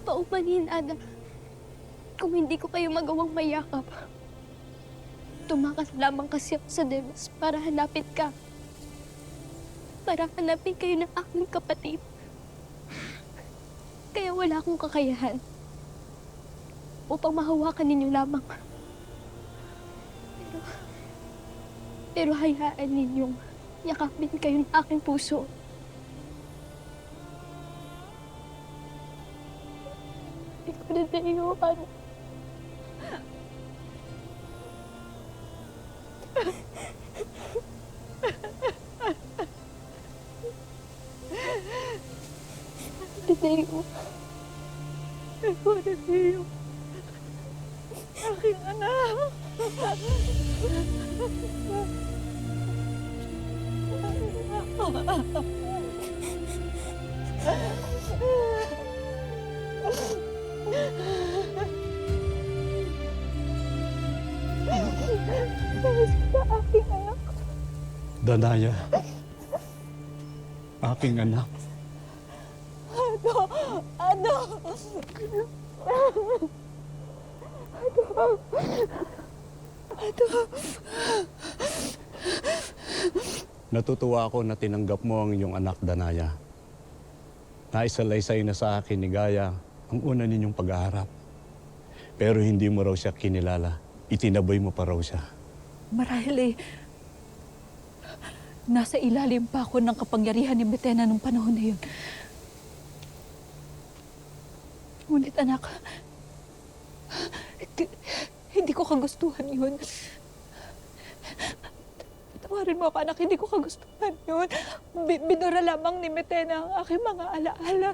Paumanhin, anak. Kung hindi ko kayo magawang mayakap, tumakas lamang kasi ako sa Demos para hanapin ka. Para hanapin kayo ng aking kapatid. Kaya wala akong kakayahan upang mahawakan ninyo lamang. Pero hayaan ninyong yakapin kayo ng aking puso. Hindi ko na naiiwan. Dadayo. Ako na sa'yo. Aking anak. Sa aking anak. Danaya, aking anak. Natutuwa ako na tinanggap mo ang iyong anak, Danaya. Naisalaysay na sa akin ni Gaya ang una ninyong pag-aharap. Pero hindi mo raw siya kinilala. Itinaboy mo pa raw siya. Marahil nasa ilalim pa ako ng kapangyarihan ni Metena nung panahon na yun. Ngunit anak, hindi ko kagustuhan yun. Tawarin mo ako, anak, hindi ko kagustuhan yun. Binura lamang ni Metena ang aking mga alaala.